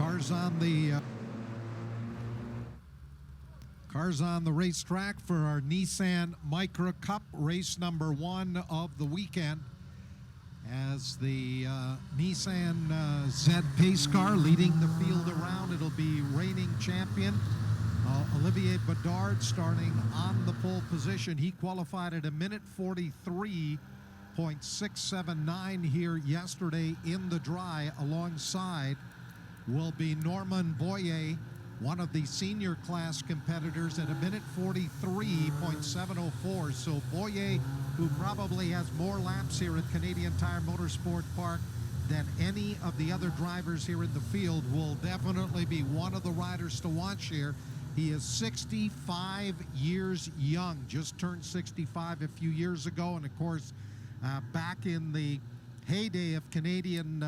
Cars on the racetrack for our Nissan Micra Cup, race number 1 of the weekend. As the Nissan Z pace car leading the field around, it'll be reigning champion Olivier Bédard starting on the pole position. He qualified at a minute 43.679 here yesterday in the dry. Alongside will be Norman Boyer, one of the senior class competitors, at a minute 43.704. So Boyer, who probably has more laps here at Canadian Tire Motorsport Park than any of the other drivers here in the field, will definitely be one of the riders to watch here. He is 65 years young, just turned 65 a few years ago, and of course back in the heyday of Canadian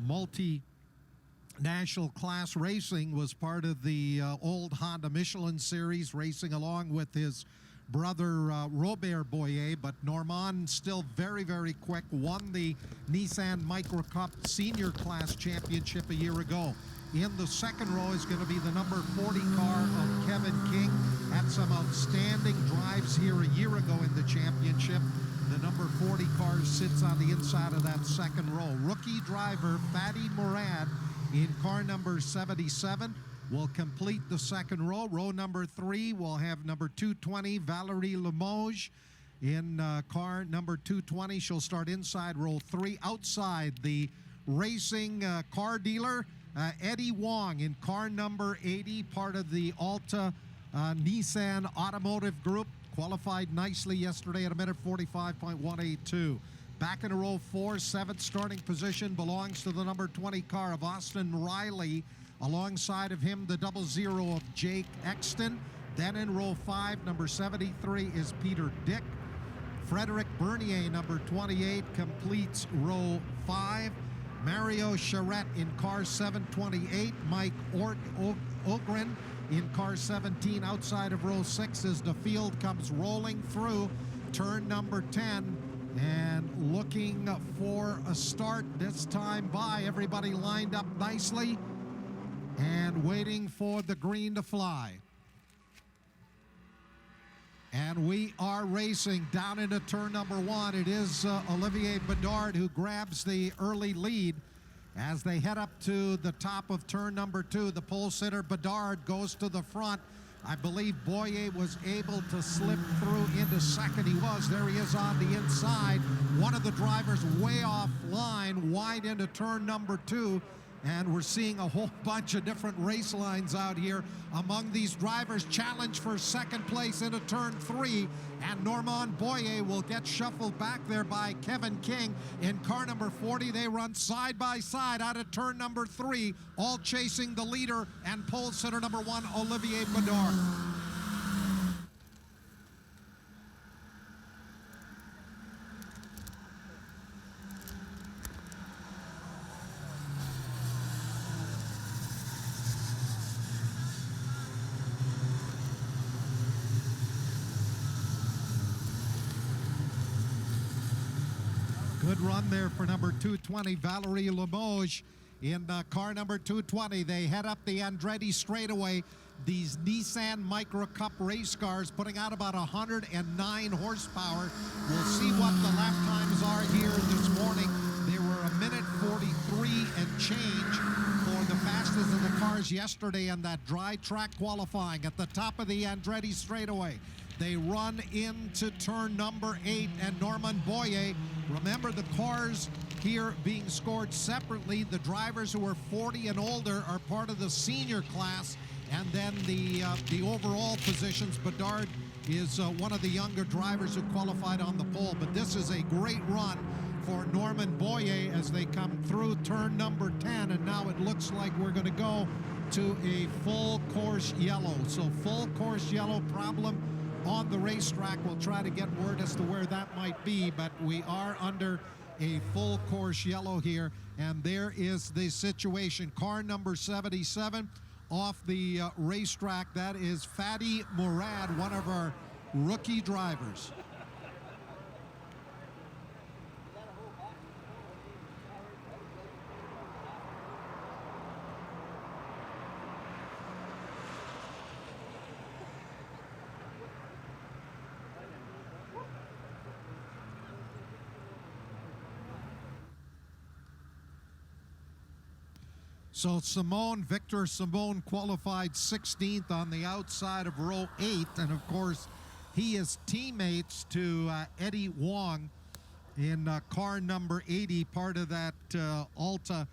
multi-national class racing, was part of the old Honda Michelin series, racing along with his brother Robert Boyer. But Normand, still very, very quick, won the Nissan Micra Cup Senior Class Championship a year ago. In the second row is going to be the number 40 car of Kevin King. Had some outstanding drives here a year ago in the championship. The number 40 car sits on the inside of that second row. Rookie driver Fadi Mourad in car number 77 will complete the second row. Row number 3 will have number 220 Valerie Limoges in car number 220. She'll start inside row 3. Outside, the racing car dealer Eddie Wong in car number 80, part of the Alta Nissan Automotive Group. Qualified nicely yesterday at a minute 45.182. Back in row 4, 7th starting position belongs to the number 20 car of Austin Riley. Alongside of him, the 00 of Jake Exton. Then in row 5, number 73 is Peter Dick. Frederick Bernier, number 28, completes row 5. Mario Charette in car 728. Mike Ogren in car 17 outside of row 6 as the field comes rolling through turn number 10 and looking for a start this time by everybody lined up nicely and waiting for the green to fly. And we are racing down into turn number 1. It is Olivier Bédard who grabs the early lead as they head up to the top of turn number 2. The pole sitter Bédard goes to the front. I believe Boyer was able to slip through into second. He was. There he is on the inside. One of the drivers way off line, wide into turn number 2. And we're seeing a whole bunch of different race lines out here among these drivers. Challenge for second place into turn 3. And Normand Boyer will get shuffled back there by Kevin King in car number 40. They run side by side out of turn number 3, all chasing the leader and pole sitter number 1, Olivier Bédard. Good run there for number 220, Valerie Limoges in car number 220. They head up the Andretti straightaway. These Nissan Micra Cup race cars putting out about 109 horsepower. We'll see what the lap times are here this morning. They were a minute 43 and change for the fastest of the cars yesterday in that dry track qualifying at the top of the Andretti straightaway. They run into turn number 8, and Normand Boyer, remember the cars here being scored separately. The drivers who are 40 and older are part of the senior class, and then the overall positions. Bédard is one of the younger drivers who qualified on the pole, but this is a great run for Normand Boyer as they come through turn number 10, and now it looks like we're going to go to a full course yellow. So full course yellow problem on the racetrack. We'll try to get word as to where that might be, but we are under a full course yellow here, and there is the situation. Car number 77 off the racetrack. That is Fadi Mourad, one of our rookie drivers. So Victor Simone qualified 16th on the outside of row 8. And of course, he is teammates to Eddie Wong in car number 80, part of that Alta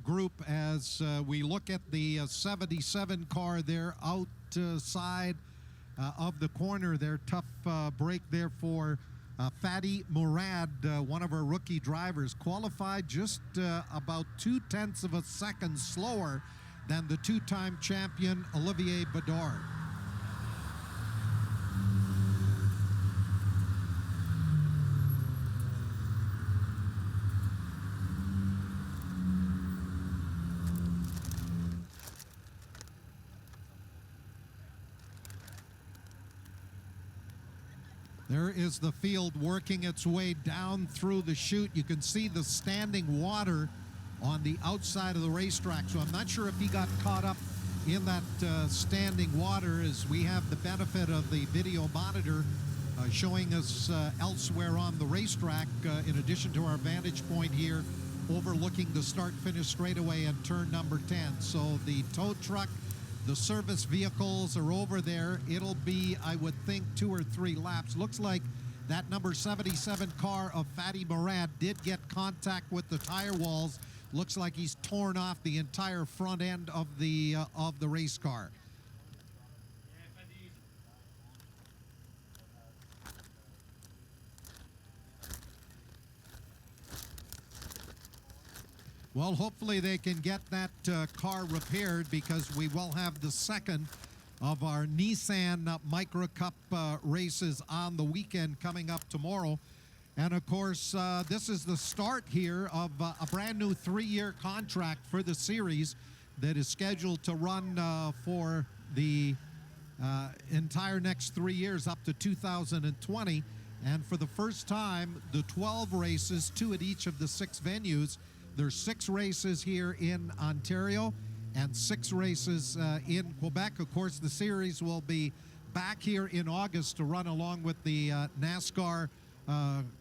group, as we look at the 77 car there outside of the corner there. Tough break there for Fadi Mourad, one of our rookie drivers, qualified just about 0.2 of a second slower than the two-time champion Olivier Bédard. There is the field working its way down through the chute. You can see the standing water on the outside of the racetrack. So I'm not sure if he got caught up in that standing water, as we have the benefit of the video monitor showing us elsewhere on the racetrack, in addition to our vantage point here overlooking the start-finish straightaway and turn number 10. So the tow truck, the service vehicles are over there. It'll be, I would think, 2 or 3 laps. Looks like that number 77 car of Fadi Mourad did get contact with the tire walls. Looks like he's torn off the entire front end of the race car. Well, hopefully they can get that car repaired, because we will have the second of our Nissan Micra Cup races on the weekend coming up tomorrow. And of course, this is the start here of a brand new 3-year contract for the series that is scheduled to run for the entire next 3 years up to 2020. And for the first time, the 12 races, 2 at each of the 6 venues. There's 6 races here in Ontario and 6 races in Quebec. Of course, the series will be back here in August to run along with the NASCAR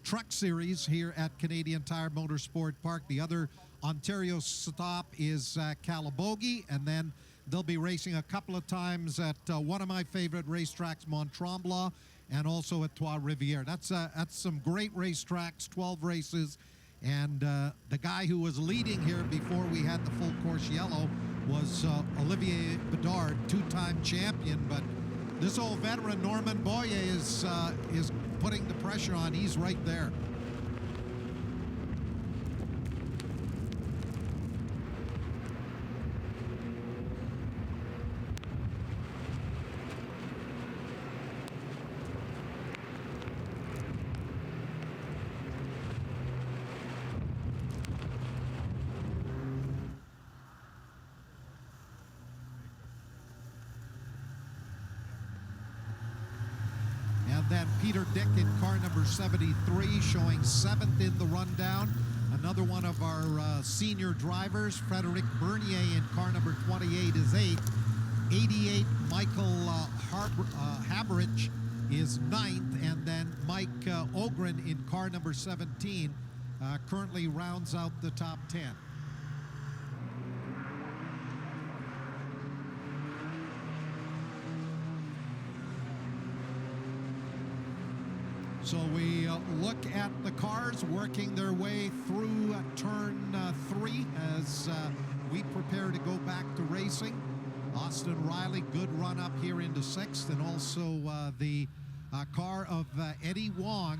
Truck Series here at Canadian Tire Motorsport Park. The other Ontario stop is Calabogie, and then they'll be racing a couple of times at one of my favorite racetracks, Mont-Tremblant, and also at Trois-Rivières. That's some great racetracks, 12 races. And the guy who was leading here before we had the full course yellow was Olivier Bédard, 2-time champion. But this old veteran, Norman Boyer, is putting the pressure on. He's right there. Then Peter Dick in car number 73, showing 7th in the rundown. Another one of our senior drivers, Frederic Bernier in car number 28, is 8th. 88, Michael Haberich is 9th. And then Mike Ogren in car number 17 currently rounds out the top 10. So we look at the cars working their way through turn 3 as we prepare to go back to racing. Austin Riley, good run up here into 6th, and also the car of Eddie Wong.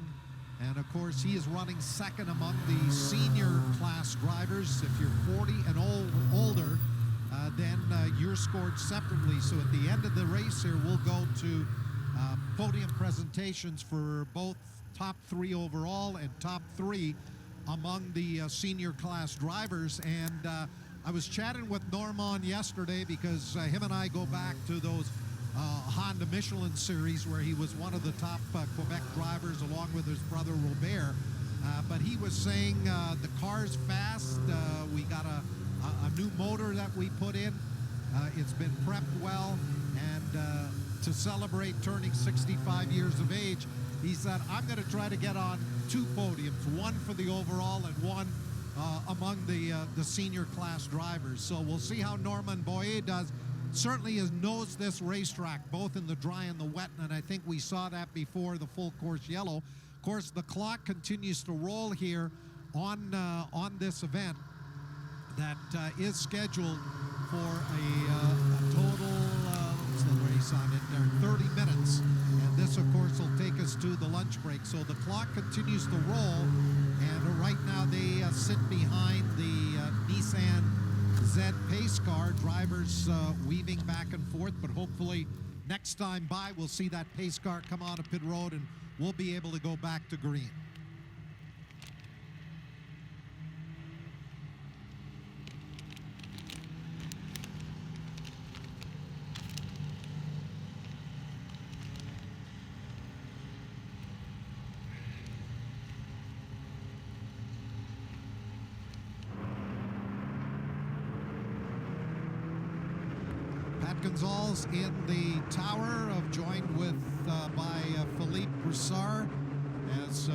And of course, he is running 2nd among the senior class drivers. If you're 40 and older, then you're scored separately. So at the end of the race here, we'll go to podium presentations for both top 3 overall and top 3 among the senior class drivers. And I was chatting with Normand yesterday, because him and I go back to those Honda Michelin series where he was one of the top Quebec drivers along with his brother Robert. But he was saying the car's fast. We got a new motor that we put in. It's been prepped well, and to celebrate turning 65 years of age, he said, I'm going to try to get on 2 podiums, one for the overall and one among the senior class drivers. So we'll see how Normand Boyer does. Certainly has knows this racetrack, both in the dry and the wet, and I think we saw that before the full course yellow. Of course, the clock continues to roll here on this event that is scheduled for a total, what's the race on it there, 30 minutes. And this, of course, will take us to the lunch break. So the clock continues to roll, and right now they sit behind the Nissan Z pace car, drivers weaving back and forth, but hopefully next time by we'll see that pace car come on a pit road and we'll be able to go back to green. Gonzalez in the tower, joined with by Philippe Broussard as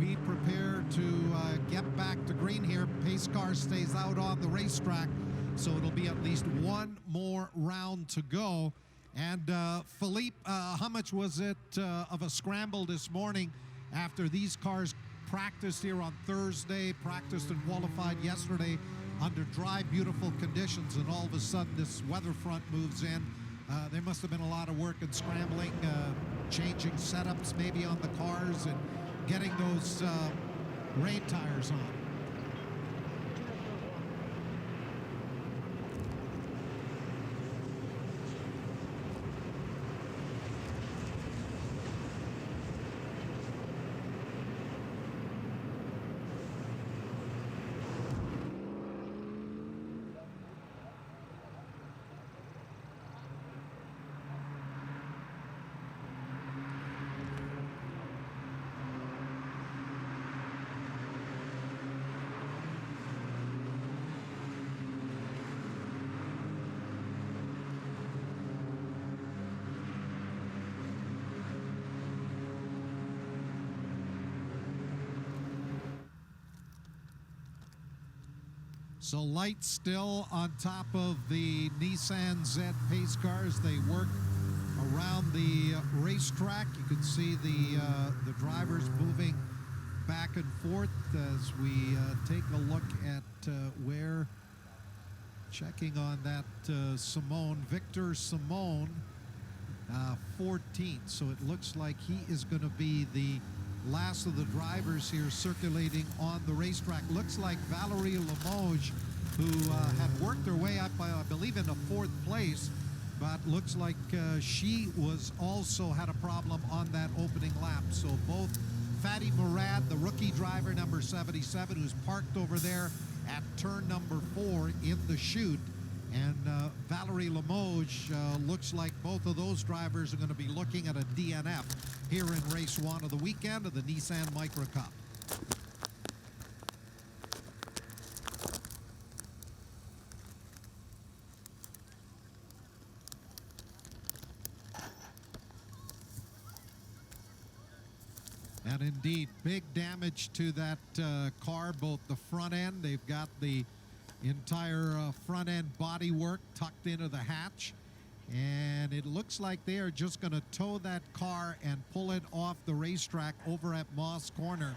we prepare to get back to green here. Pace car stays out on the racetrack, so it'll be at least one more round to go. And Philippe, how much was it of a scramble this morning after these cars practiced here on Thursday, practiced and qualified yesterday under dry, beautiful conditions, and all of a sudden this weather front moves in? There must have been a lot of work in scrambling, changing setups maybe on the cars and getting those rain tires on. So lights still on top of the Nissan Z pace cars. They work around the racetrack. You can see the drivers moving back and forth as we take a look at where, checking on that Simone, Victor Simone, 14th. So it looks like he is going to be the last of the drivers here circulating on the racetrack. Looks like Valerie Limoges, who had worked her way up, I believe, into 4th place, but looks like she was also had a problem on that opening lap. So both Fatty Murad, the rookie driver, number 77, who's parked over there at turn number 4 in the chute, and Valerie Limoges, looks like both of those drivers are going to be looking at a DNF here in race 1 of the weekend of the Nissan Micra Cup. And indeed, big damage to that car, both the front end. They've got the entire front end bodywork tucked into the hatch. And it looks like they are just going to tow that car and pull it off the racetrack over at Moss Corner.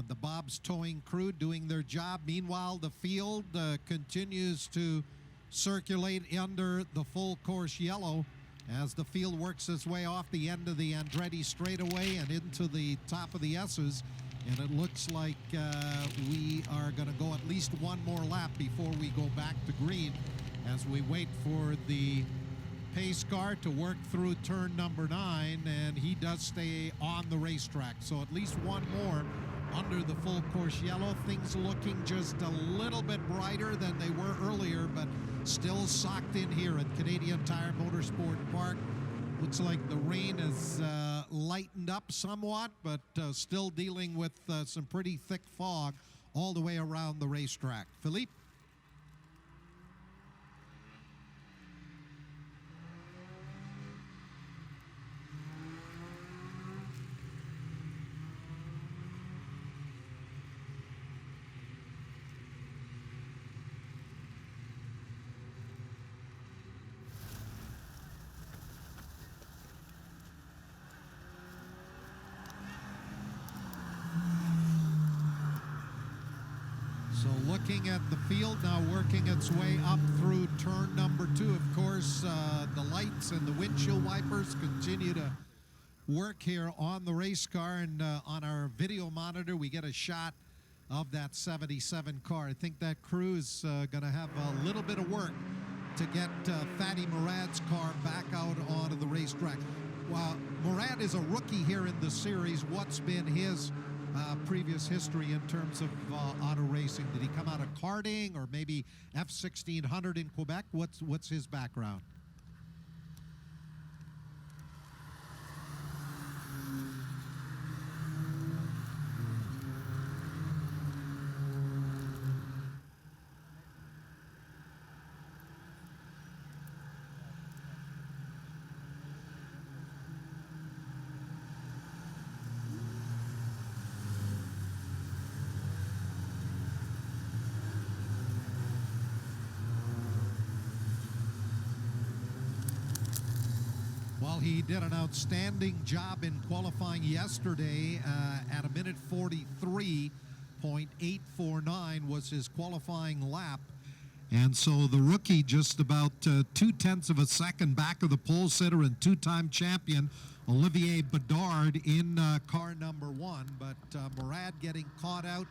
The Bob's towing crew doing their job. Meanwhile, the field continues to circulate under the full course yellow as the field works its way off the end of the Andretti straightaway and into the top of the S's. And it looks like we are going to go at least one more lap before we go back to green, as we wait for the pace car to work through turn number 9, and he does stay on the racetrack. So at least one more under the full course yellow. Things looking just a little bit brighter than they were earlier, but still socked in here at Canadian Tire Motorsport Park. Looks like the rain has lightened up somewhat, but still dealing with some pretty thick fog all the way around the racetrack. Philippe? So looking at the field now, working its way up through turn number 2. Of course, the lights and the windshield wipers continue to work here on the race car, and on our video monitor we get a shot of that 77 car. I think that crew is going to have a little bit of work to get Fatty Murad's car back out onto the racetrack. Well, Murad is a rookie here in the series. What's been his previous history in terms of auto racing? Did he come out of karting or maybe F1600 in Quebec? What's his background? Well, he did an outstanding job in qualifying yesterday at a minute 43.849 was his qualifying lap. And so the rookie just about 0.2 of a second back of the pole sitter and two-time champion Olivier Bédard in car number 1. But Murad getting caught out.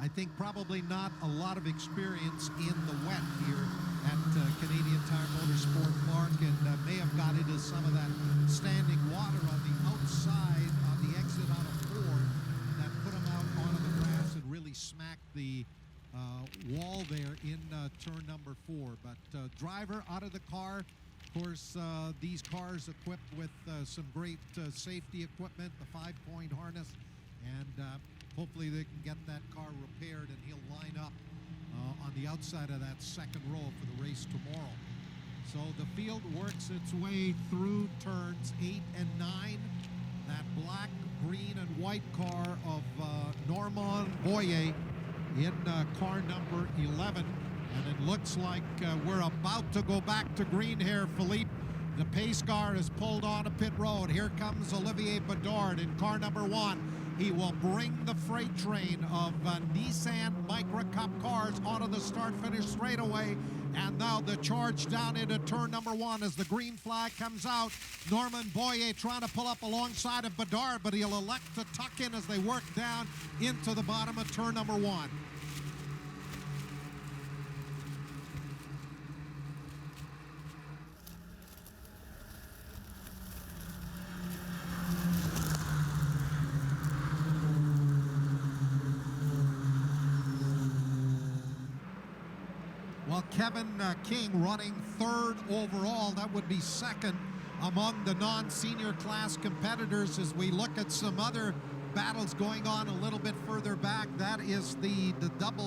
I think probably not a lot of experience in the wet here at Canadian Tire Motorsport Park, and may have got into some of that standing water on the outside on the exit out of 4 that put him out onto the grass and really smacked the wall there in turn number 4. But driver out of the car. Of course, these cars equipped with some great safety equipment, the 5-point harness, and hopefully they can get that car repaired and he'll line up on the outside of that second row for the race tomorrow. So the field works its way through turns 8 and 9. That black, green, and white car of Normand Boyer in car number 11. And it looks like we're about to go back to green here, Philippe. The pace car is pulled onto pit road. Here comes Olivier Bédard in car number 1. He will bring the freight train of Nissan Micra Cup cars onto the start-finish straightaway. And now the charge down into turn number 1 as the green flag comes out. Normand Boyer trying to pull up alongside of Bédard, but he'll elect to tuck in as they work down into the bottom of turn number 1. Well, Kevin King running 3rd overall. That would be 2nd among the non-senior class competitors. As we look at some other battles going on a little bit further back, that is the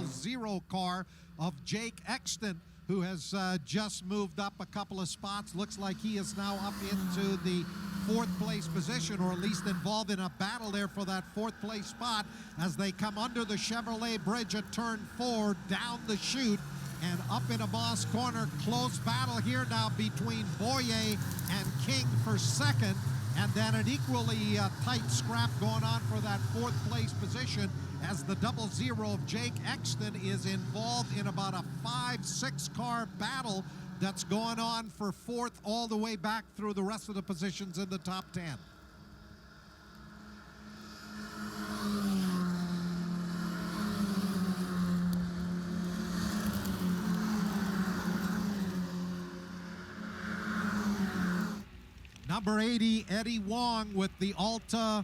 00 car of Jake Exton, who has just moved up a couple of spots. Looks like he is now up into the 4th place position, or at least involved in a battle there for that 4th place spot as they come under the Chevrolet bridge at turn 4, down the chute and up in a Moss corner. Close battle here now between Boyer and King for 2nd, and then an equally tight scrap going on for that 4th place position as the 00 of Jake Exton is involved in about a 5-6 car battle that's going on for 4th all the way back through the rest of the positions in the top 10. Number 80, Eddie Wong with the Alta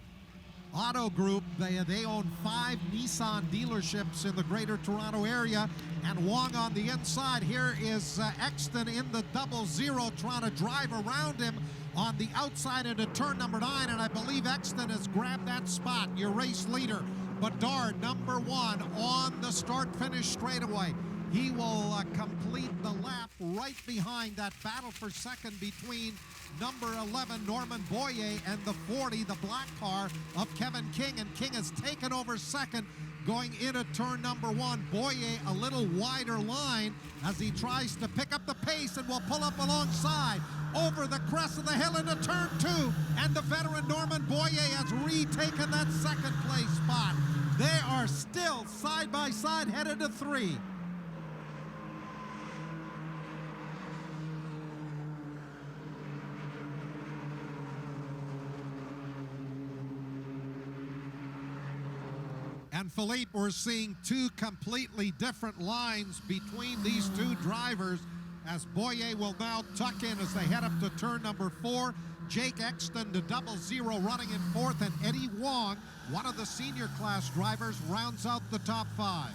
Auto Group. They own 5 Nissan dealerships in the Greater Toronto area. And Wong on the inside. Here is Exton in the 00 trying to drive around him on the outside into turn number 9. And I believe Exton has grabbed that spot. Your race leader, Bédard, number 1 on the start-finish straightaway. He will complete the lap right behind that battle for 2nd between number 11, Normand Boyer, and the 40, the black car of Kevin King. And King has taken over 2nd going into turn number 1. Boyer a little wider line as he tries to pick up the pace and will pull up alongside over the crest of the hill into turn 2. And the veteran Normand Boyer has retaken that 2nd place spot. They are still side side by side, headed to 3. And Philippe, we're seeing two completely different lines between these two drivers, as Boyer will now tuck in as they head up to turn number 4. Jake Exton, the 00, running in 4th, and Eddie Wong, one of the senior class drivers, rounds out the top 5.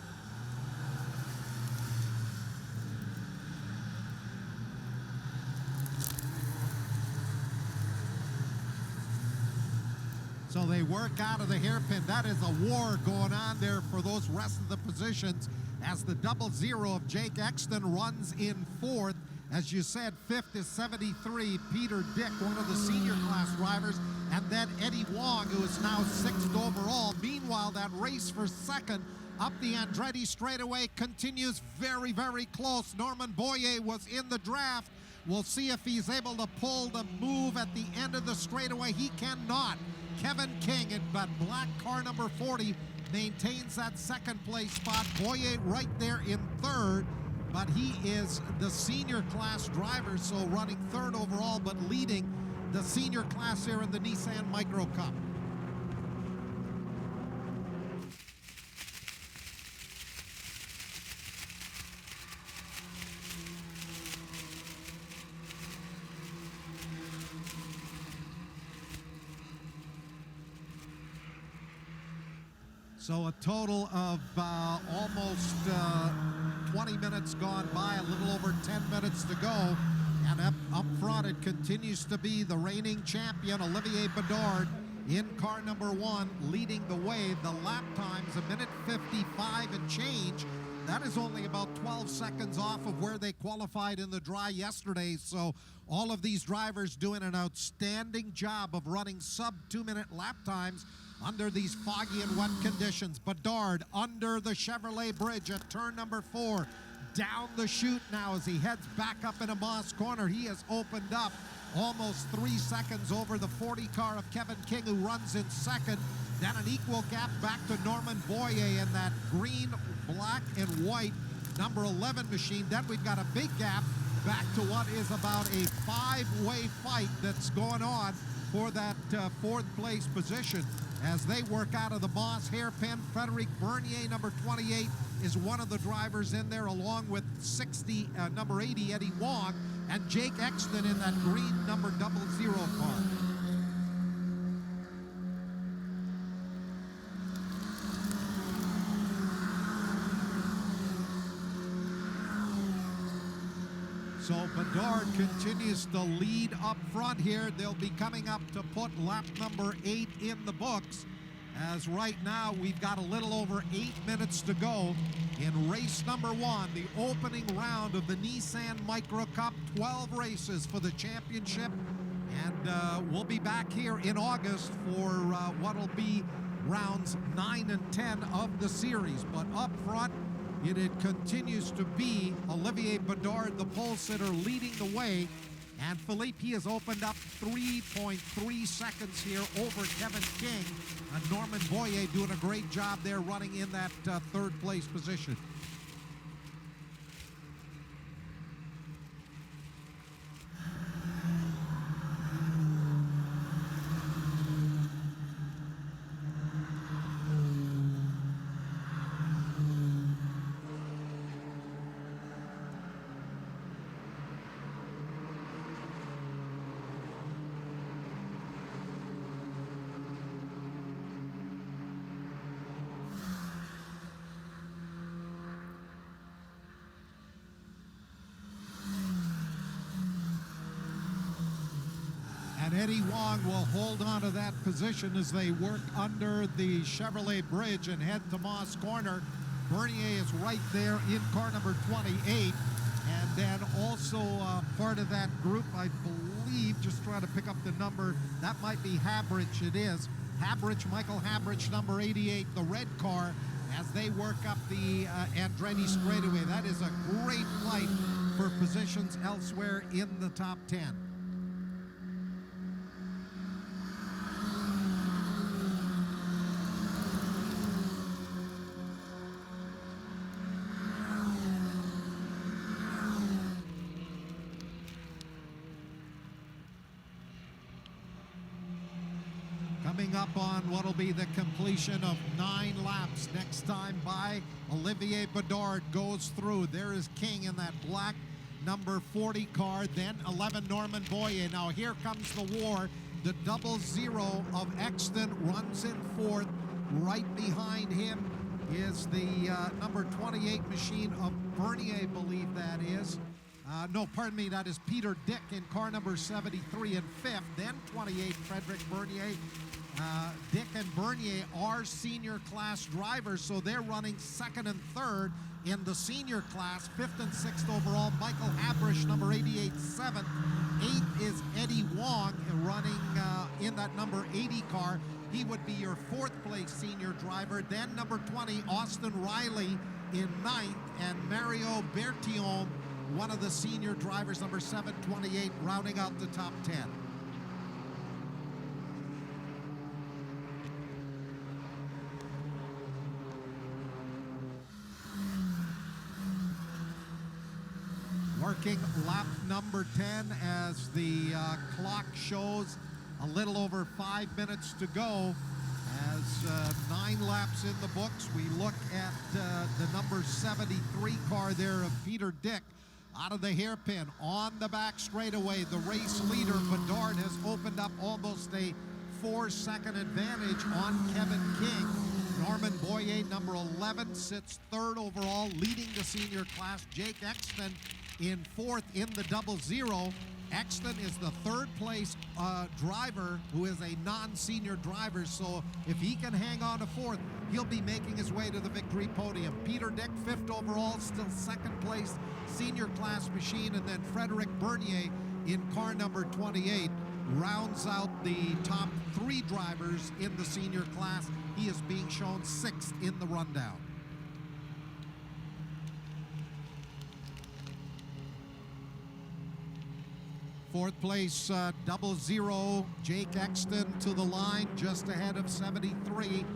So they work out of the hairpin. That is a war going on there for those rest of the positions, as the 00 of Jake Exton runs in 4th. As you said, 5th is 73, Peter Dick, one of the senior class drivers, and then Eddie Wong, who is now 6th overall. Meanwhile, that race for 2nd up the Andretti straightaway continues very, very close. Norman Boyer was in the draft. We'll see if he's able to pull the move at the end of the straightaway. He cannot. Kevin King in that black car number 40 maintains that 2nd place spot. Boyer right there in 3rd. But he is the senior class driver, so running 3rd overall, but leading the senior class here in the Nissan Micra Cup. So a total of almost 20 minutes gone by, a little over 10 minutes to go. And up front, it continues to be the reigning champion, Olivier Bédard, in car number 1, leading the way. The lap time's 1:55 and change. That is only about 12 seconds off of where they qualified in the dry yesterday. So all of these drivers doing an outstanding job of running sub-2-minute lap times under these foggy and wet conditions. Bédard under the Chevrolet bridge at turn number 4. Down the chute now as he heads back up into Moss Corner. He has opened up almost 3 seconds over the 40 car of Kevin King, who runs in 2nd. Then an equal gap back to Norman Boyer in that green, black, and white number 11 machine. Then we've got a big gap back to what is about a 5-way fight that's going on for that 4th place position. As they work out of the Moss hairpin, Frederic Bernier, number 28, is one of the drivers in there, along with number 80, Eddie Wong, and Jake Exton in that green number 00 car. So Bédard continues to lead up front here. They'll be coming up to put lap number 8 in the books, as right now we've got a little over 8 minutes to go in race number 1, the opening round of the Nissan Micra Cup. 12 races for the championship, and we'll be back here in August for what'll be rounds 9 and 10 of the series. But up front, it continues to be Olivier Bédard, the pole sitter, leading the way. And Philippe, he has opened up 3.3 seconds here over Kevin King. And Norman Boyer doing a great job there, running in that 3rd place position. And Eddie Wong will hold on to that position as they work under the Chevrolet bridge and head to Moss Corner. Bernier is right there in car number 28. And then also part of that group, I believe, just trying to pick up the number, that might be Habrich. It is. Habrich, Michael Habrich, number 88, the red car, as they work up the Andretti straightaway. That is a great fight for positions elsewhere in the top 10. coming up on what will be the completion of 9 laps. Next time by, Olivier Bédard goes through. There is King in that black number 40 car, then 11 Norman Boyer. Now here comes the war. The 00 of Exton runs in 4th. Right behind him is the number 28 machine of Bernier, I believe that is. No, pardon me, that is Peter Dick in car number 73 in 5th. Then 28, Frederick Bernier. Dick and Bernier are senior class drivers, so they're running 2nd and 3rd in the senior class. 5th and 6th overall, Michael Habrish, number 88, 7th. 8th is Eddie Wong running in that number 80 car. He would be your 4th place senior driver. Then number 20, Austin Riley in 9th, and Mario Bertillon, one of the senior drivers, number 728, rounding out the top 10. Working lap number 10 as the clock shows a little over 5 minutes to go. As 9 laps in the books, we look at the number 73 car there of Peter Dick out of the hairpin on the back straightaway. The race leader, Bédard, has opened up almost a 4-second advantage on Kevin King. Norman Boyer, number 11, sits 3rd overall, leading the senior class. Jake Exton in 4th in the 00. Exton is the 3rd place driver who is a non-senior driver, so if he can hang on to 4th, he'll be making his way to the victory podium. Peter Dick, 5th overall, still 2nd place senior class machine, and then Frederick Bernier in car number 28 rounds out the top 3 drivers in the senior class. He is being shown 6th in the rundown. Fourth place, 00, Jake Exton to the line, just ahead of 73.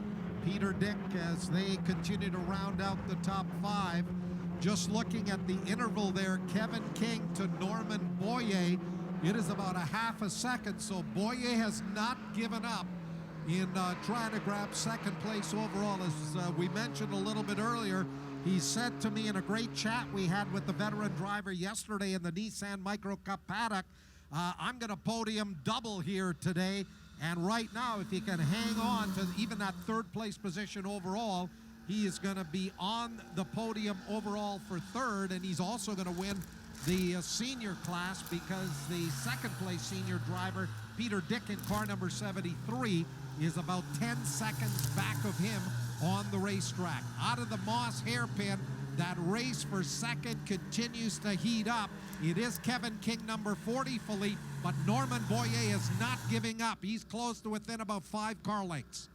Peter Dick as they continue to round out the top 5. Just looking at the interval there, Kevin King to Norman Boyer, it is about a half a second, so Boyer has not given up in trying to grab 2nd place overall. As we mentioned a little bit earlier, he said to me in a great chat we had with the veteran driver yesterday in the Nissan Micra Cup paddock, I'm going to podium double here today, and right now if he can hang on to even that 3rd place position overall, he is going to be on the podium overall for 3rd, and he's also going to win the senior class because the 2nd place senior driver, Peter Dick in car number 73, is about 10 seconds back of him on the racetrack. Out of the Moss hairpin, that race for 2nd continues to heat up. It is Kevin King, number 40, Philippe, but Norman Boyer is not giving up. He's close to within about 5 car lengths.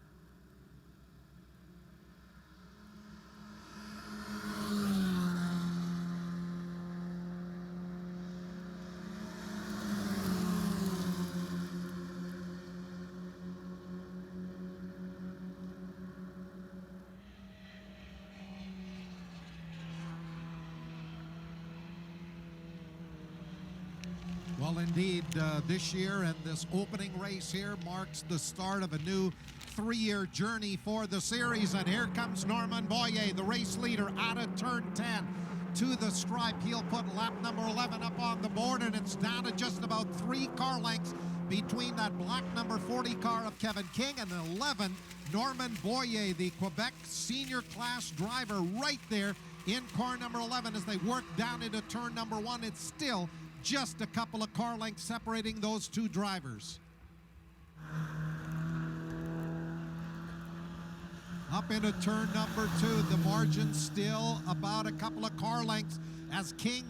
Well, indeed, this year and this opening race here marks the start of a new 3-year journey for the series. And here comes Norman Boyer, the race leader, out of turn 10 to the stripe. He'll put lap number 11 up on the board, and it's down to just about 3 car lengths between that black number 40 car of Kevin King and 11, Norman Boyer, the Quebec senior class driver, right there in car number 11 as they work down into turn number 1. It's still just a couple of car lengths separating those 2 drivers. Up into turn number 2, the margin still about a couple of car lengths as King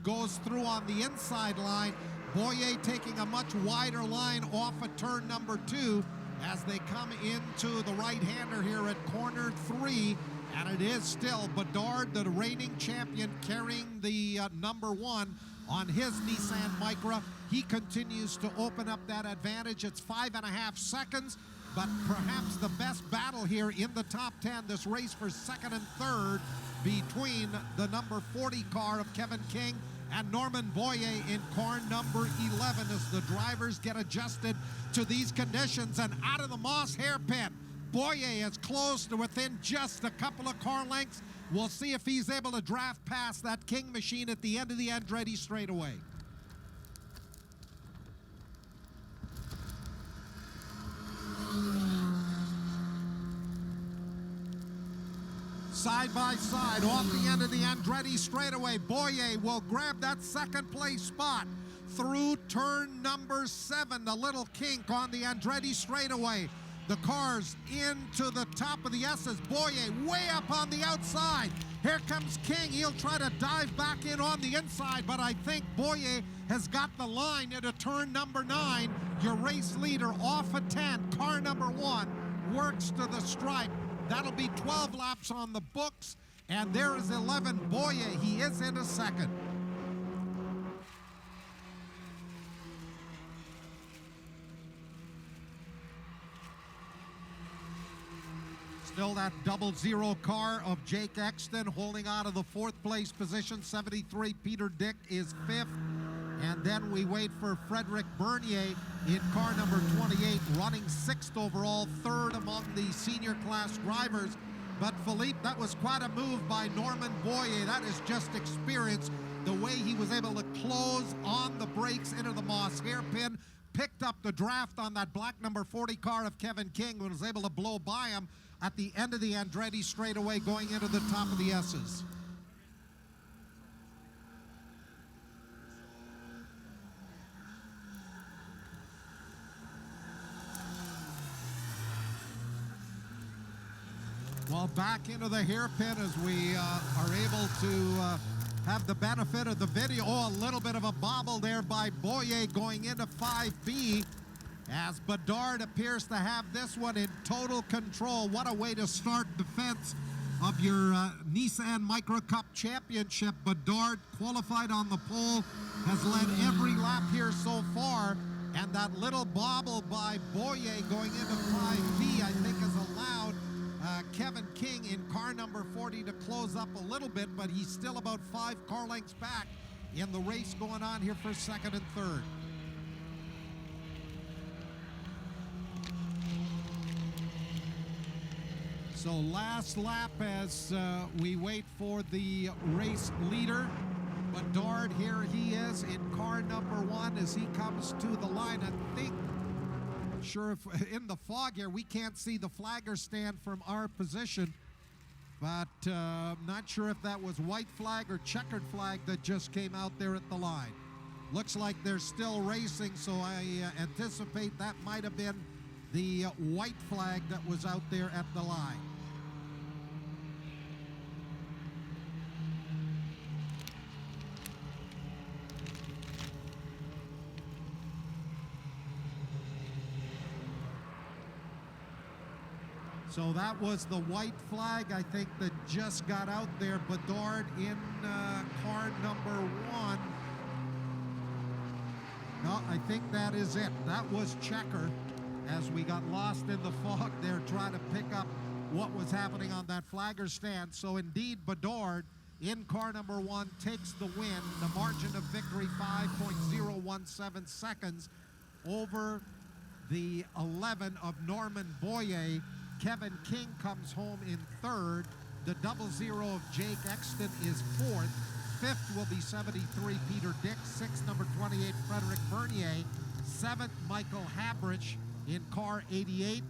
goes through on the inside line. Boyer taking a much wider line off of turn number 2 as they come into the right-hander here at corner 3. And it is still Bédard, the reigning champion, carrying the number 1 on his Nissan Micra. He continues to open up that advantage. It's 5.5 seconds, but perhaps the best battle here in the top 10, this race for 2nd and 3rd between the number 40 car of Kevin King and Norman Boyer in car number 11 as the drivers get adjusted to these conditions. And out of the Moss hairpin, Boyer is close to within just a couple of car lengths. We'll see if he's able to draft past that King machine at the end of the Andretti straightaway. Side by side, off the end of the Andretti straightaway, Boyer will grab that second place spot through turn number 7, the little kink on the Andretti straightaway. The cars into the top of the S's. Boyer way up on the outside. Here comes King. He'll try to dive back in on the inside, but I think Boyer has got the line into turn number 9. Your race leader off of 10, car number 1, works to the stripe. That'll be 12 laps on the books, and there is 11, Boyer. He is into second. Still that 00 car of Jake Exton holding out of the 4th place position. 73, Peter Dick is 5th. And then we wait for Frederic Bernier in car number 28, running 6th overall, 3rd among the senior class drivers. But Philippe, that was quite a move by Norman Boyer. That is just experience. The way he was able to close on the brakes into the Moss hairpin, picked up the draft on that black number 40 car of Kevin King, and was able to blow by him at the end of the Andretti straightaway going into the top of the S's. Well, back into the hairpin as we are able to have the benefit of the video. Oh, a little bit of a bobble there by Boyer going into 5B, as Bédard appears to have this one in total control. What a way to start defense of your Nissan Micra Cup Championship. Bédard, qualified on the pole, has led every lap here so far, and that little bobble by Boyer going into 5B, I think, has allowed Kevin King in car number 40 to close up a little bit, but he's still about 5 car lengths back in the race going on here for 2nd and 3rd. So last lap as we wait for the race leader. Bédard, here he is in car number 1 as he comes to the line. I think, sure if in the fog here we can't see the flagger stand from our position, but not sure if that was white flag or checkered flag that just came out there at the line. Looks like they're still racing, so I anticipate that might have been the white flag that was out there at the line. So that was the white flag, I think, that just got out there. Bédard in car number 1. No, I think that is it. That was checker as we got lost in the fog there trying to pick up what was happening on that flagger stand. So indeed, Bédard in car number 1 takes the win. The margin of victory, 5.017 seconds over the 11 of Norman Boyer. Kevin King comes home in 3rd. The 00 of Jake Exton is 4th. 5th will be 73, Peter Dick. 6th, number 28, Frederic Bernier. 7th, Michael Habrich in car 88.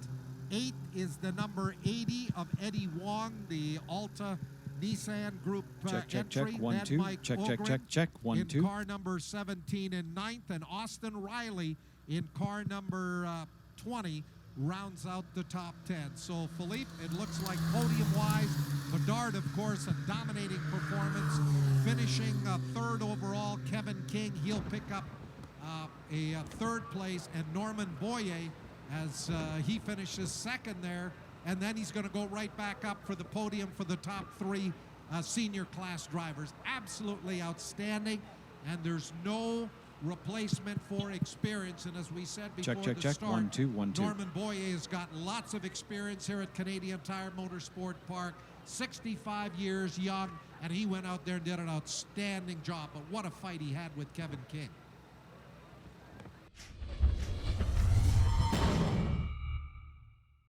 8th is the number 80 of Eddie Wong, the Alta Nissan Group entry. Check, 1, then 2. Mike Check, 1, 2. in car number 17 in 9th, and Austin Riley in car number 20 rounds out the top 10. So Philippe, it looks like podium-wise, Bédard, of course, a dominating performance, finishing 3rd overall. Kevin King, he'll pick up a 3rd place, and Norman Boyer, as he finishes 2nd there, and then he's going to go right back up for the podium for the top 3 senior class drivers. Absolutely outstanding, and there's no replacement for experience. And as we said before Check, check, the check. start, 1, 2, 1, 2. Norman Boyer has got lots of experience here at Canadian Tire Motorsport Park. 65 years young, and he went out there and did an outstanding job. But what a fight he had with Kevin King.